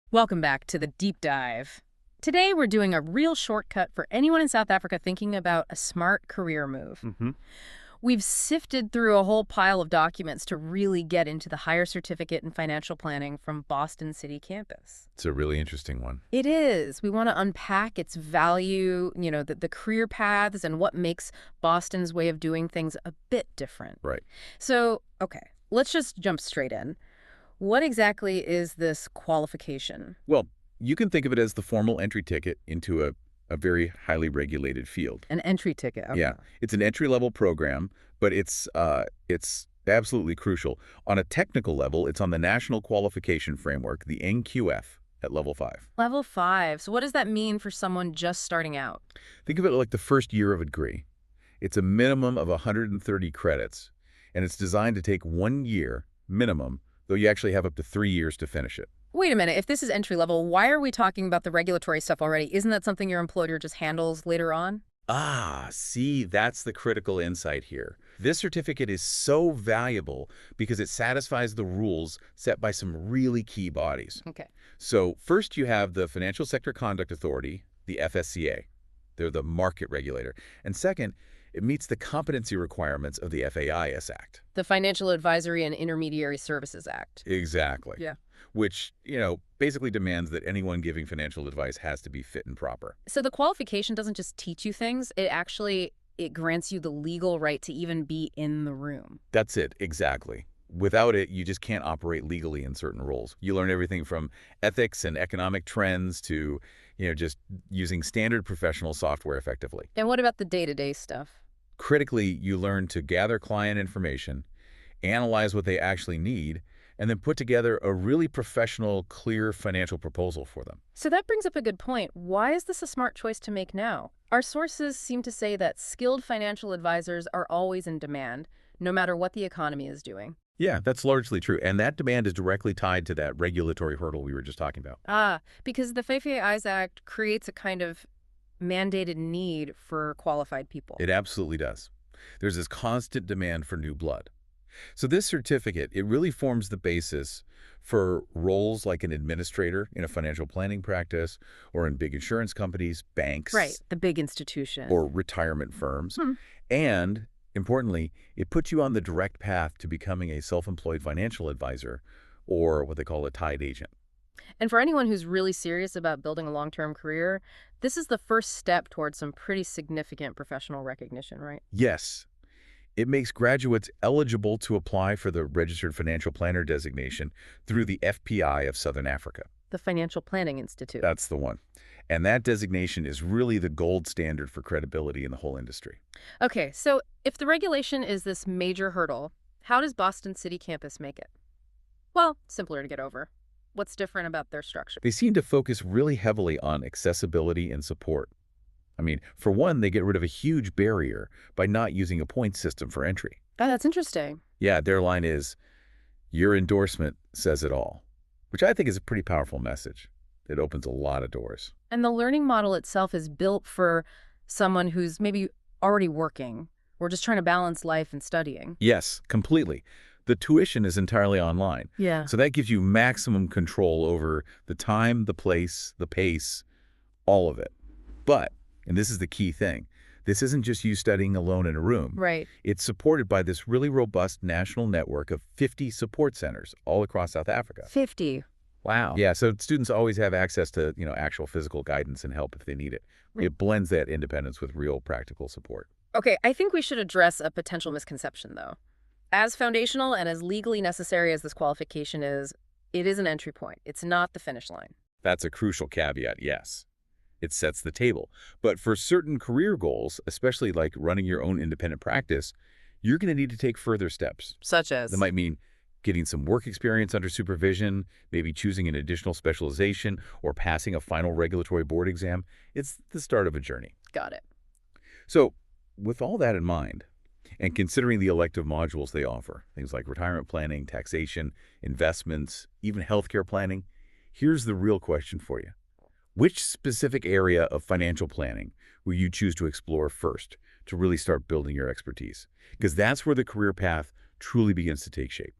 Welcome back to the deep dive. Today, we're doing a real shortcut for anyone in South Africa thinking about a smart career move. hmm We've sifted through a whole pile of documents to really get into the higher certificate in financial planning from Boston City campus. It's a really interesting one. It is. We want to unpack its value, the career paths and what makes Boston's way of doing things a bit different. Right. So, okay, let's just jump straight in. What exactly is this qualification? Well, you can think of it as the formal entry ticket into a very highly regulated field. An entry ticket. Okay. Yeah, it's an entry-level program, but it's absolutely crucial. On a technical level, it's on the National Qualification Framework, the NQF, at level 5. Level 5. So what does that mean for someone just starting out? Think of it like the first year of a degree. It's a minimum of 130 credits, and it's designed to take 1 year minimum, though you actually have up to 3 years to finish it. Wait a minute. If this is entry level, why are we talking about the regulatory stuff already? Isn't that something your employer just handles later on? See, that's the critical insight here. This certificate is so valuable because it satisfies the rules set by some really key bodies. Okay. So first you have the Financial Sector Conduct Authority, the FSCA. They're the market regulator. And second, it meets the competency requirements of the FAIS Act. The Financial Advisory and Intermediary Services Act. Exactly. Yeah. Which, basically demands that anyone giving financial advice has to be fit and proper. So the qualification doesn't just teach you things, it grants you the legal right to even be in the room. That's it, exactly. Without it, you just can't operate legally in certain roles. You learn everything from ethics and economic trends to, just using standard professional software effectively. And what about the day-to-day stuff? Critically, you learn to gather client information, analyze what they actually need, and then put together a really professional, clear financial proposal for them. So that brings up a good point. Why is this a smart choice to make now? Our sources seem to say that skilled financial advisors are always in demand, no matter what the economy is doing. Yeah, that's largely true. And that demand is directly tied to that regulatory hurdle we were just talking about. Because the FAFE Act creates a kind of mandated need for qualified people. It absolutely does. There's this constant demand for new blood. So this certificate, it really forms the basis for roles like an administrator in a financial planning practice or in big insurance companies, banks, Right, the big institution. or retirement firms. Hmm. And importantly, it puts you on the direct path to becoming a self-employed financial advisor or what they call a tied agent. And for anyone who's really serious about building a long-term career, this is the first step towards some pretty significant professional recognition, right? Yes, it makes graduates eligible to apply for the Registered Financial Planner designation through the FPI of Southern Africa. The Financial Planning Institute. That's the one. And that designation is really the gold standard for credibility in the whole industry. Okay, so if the regulation is this major hurdle, how does Boston City campus make it? Well, simpler to get over. What's different about their structure? They seem to focus really heavily on accessibility and support. I mean, for one, they get rid of a huge barrier by not using a point system for entry. Oh, that's interesting. Yeah, their line is, "Your endorsement says it all," which I think is a pretty powerful message. It opens a lot of doors. And the learning model itself is built for someone who's maybe already working or just trying to balance life and studying. Yes, completely. The tuition is entirely online, Yeah. so that gives you maximum control over the time, the place, the pace, all of it. But, and this is the key thing, this isn't just you studying alone in a room. Right. It's supported by this really robust national network of 50 support centers all across South Africa. 50. Wow. Yeah, so students always have access to, actual physical guidance and help if they need it. It blends that independence with real practical support. Okay, I think we should address a potential misconception, though. As foundational and as legally necessary as this qualification is, it is an entry point. It's not the finish line. That's a crucial caveat, yes. It sets the table. But for certain career goals, especially like running your own independent practice, you're going to need to take further steps. Such as? That might mean getting some work experience under supervision, maybe choosing an additional specialization, or passing a final regulatory board exam. It's the start of a journey. Got it. So with all that in mind, and considering the elective modules they offer, things like retirement planning, taxation, investments, even healthcare planning, here's the real question for you. Which specific area of financial planning will you choose to explore first to really start building your expertise? Because that's where the career path truly begins to take shape.